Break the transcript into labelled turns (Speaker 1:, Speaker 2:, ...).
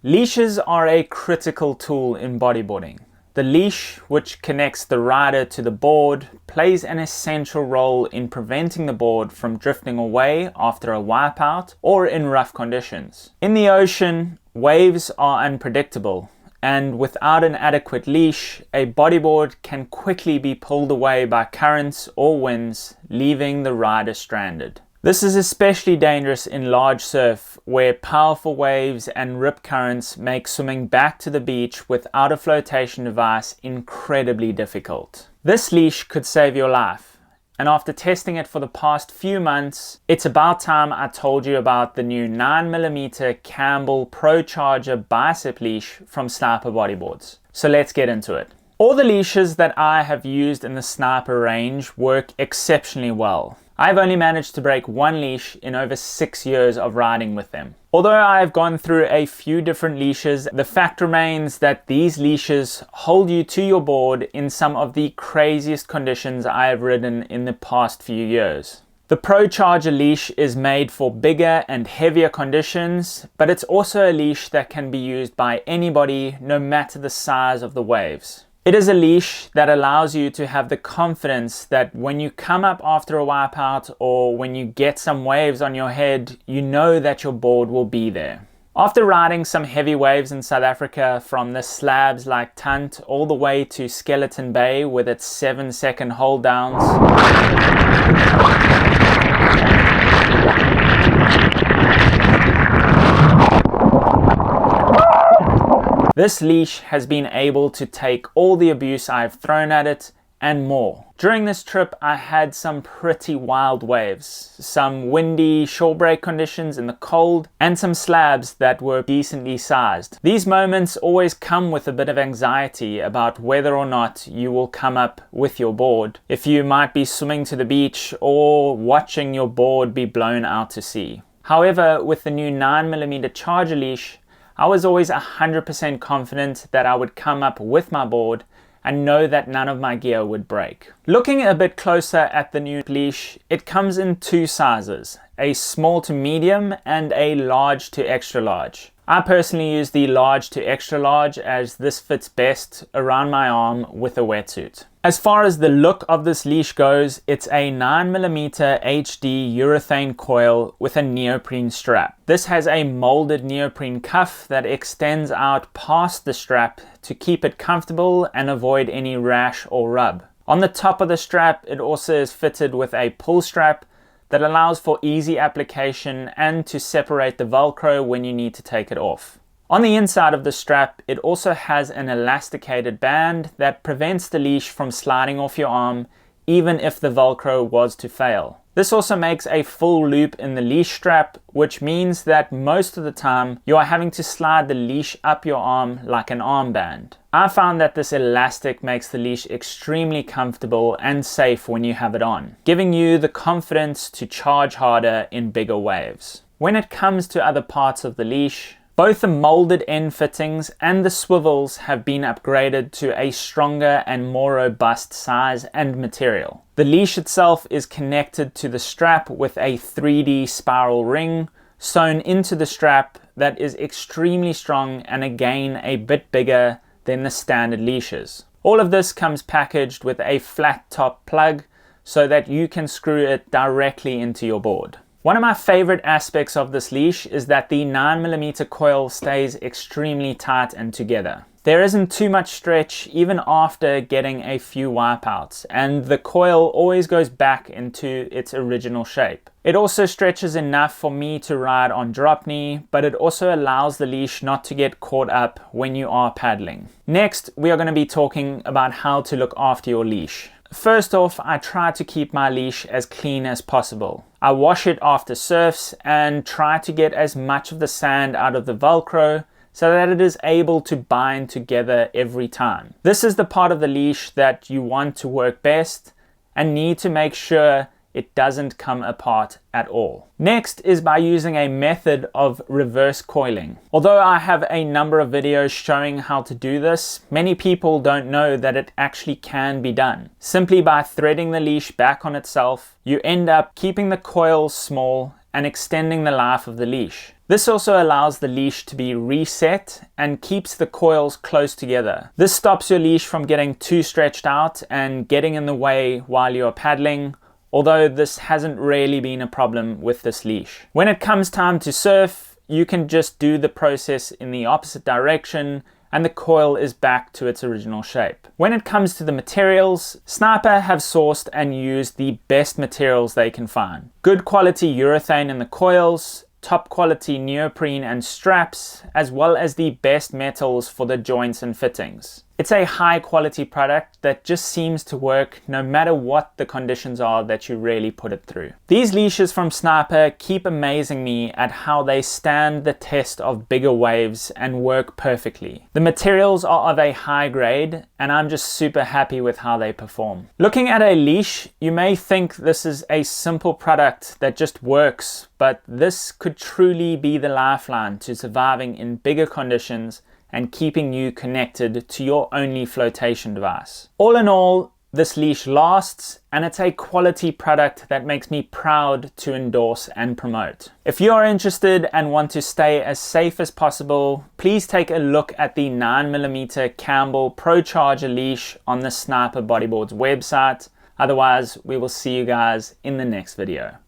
Speaker 1: Leashes are a critical tool in bodyboarding. The leash, which connects the rider to the board, plays an essential role in preventing the board from drifting away after a wipeout or in rough conditions. In the ocean, waves are unpredictable, and without an adequate leash, a bodyboard can quickly be pulled away by currents or winds, leaving the rider stranded. This is especially dangerous in large surf, where powerful waves and rip currents make swimming back to the beach without a flotation device incredibly difficult. This leash could save your life, and after testing it for the past few months, it's about time I told you about the new 9mm Campbell Charger bicep leash from Sniper Bodyboards. So let's get into it. All the leashes that I have used in the Sniper range work exceptionally well. I've only managed to break one leash in over 6 years of riding with them. Although I have gone through a few different leashes, the fact remains that these leashes hold you to your board in some of the craziest conditions I have ridden in the past few years. The Charger leash is made for bigger and heavier conditions, but it's also a leash that can be used by anybody, no matter the size of the waves. It is a leash that allows you to have the confidence that when you come up after a wipeout or when you get some waves on your head, you know that your board will be there. After riding some heavy waves in South Africa, from the slabs like Tunt all the way to Skeleton Bay with its 7-second hold downs, this leash has been able to take all the abuse I've thrown at it and more. During this trip, I had some pretty wild waves, some windy shore break conditions in the cold, and some slabs that were decently sized. These moments always come with a bit of anxiety about whether or not you will come up with your board, if you might be swimming to the beach or watching your board be blown out to sea. However, with the new 9mm Charger leash, I was always 100% confident that I would come up with my board and know that none of my gear would break. Looking a bit closer at the new leash, it comes in two sizes, a small to medium and a large to extra large. I personally use the large to extra large as this fits best around my arm with a wetsuit. As far as the look of this leash goes, it's a 9mm HD urethane coil with a neoprene strap. This has a molded neoprene cuff that extends out past the strap to keep it comfortable and avoid any rash or rub. On the top of the strap, it also is fitted with a pull strap that allows for easy application and to separate the Velcro when you need to take it off. On the inside of the strap, it also has an elasticated band that prevents the leash from sliding off your arm even if the Velcro was to fail. This also makes a full loop in the leash strap, which means that most of the time you are having to slide the leash up your arm like an armband. I found that this elastic makes the leash extremely comfortable and safe when you have it on, giving you the confidence to charge harder in bigger waves. When it comes to other parts of the leash, both the molded end fittings and the swivels have been upgraded to a stronger and more robust size and material. The leash itself is connected to the strap with a 3D spiral ring sewn into the strap that is extremely strong and again a bit bigger than the standard leashes. All of this comes packaged with a flat top plug so that you can screw it directly into your board. One of my favorite aspects of this leash is that the 9mm coil stays extremely tight and together. There isn't too much stretch even after getting a few wipeouts, and the coil always goes back into its original shape. It also stretches enough for me to ride on drop knee, but it also allows the leash not to get caught up when you are paddling. Next, we are going to be talking about how to look after your leash. First off, I try to keep my leash as clean as possible. I wash it after surfs and try to get as much of the sand out of the Velcro so that it is able to bind together every time. This is the part of the leash that you want to work best and need to make sure it doesn't come apart at all. Next is by using a method of reverse coiling. Although I have a number of videos showing how to do this, many people don't know that it actually can be done. Simply by threading the leash back on itself, you end up keeping the coil small and extending the life of the leash. This also allows the leash to be reset and keeps the coils close together. This stops your leash from getting too stretched out and getting in the way while you're paddling, although this hasn't really been a problem with this leash. When it comes time to surf, you can just do the process in the opposite direction and the coil is back to its original shape. When it comes to the materials, Sniper have sourced and used the best materials they can find. Good quality urethane in the coils, top quality neoprene and straps, as well as the best metals for the joints and fittings. It's a high quality product that just seems to work no matter what the conditions are that you really put it through. These leashes from Sniper keep amazing me at how they stand the test of bigger waves and work perfectly. The materials are of a high grade and I'm just super happy with how they perform. Looking at a leash, you may think this is a simple product that just works, but this could truly be the lifeline to surviving in bigger conditions and keeping you connected to your only flotation device. All in all, this leash lasts and it's a quality product that makes me proud to endorse and promote. If you are interested and want to stay as safe as possible, please take a look at the 9mm Campbell Charger leash on the Sniper Bodyboards website. Otherwise, we will see you guys in the next video.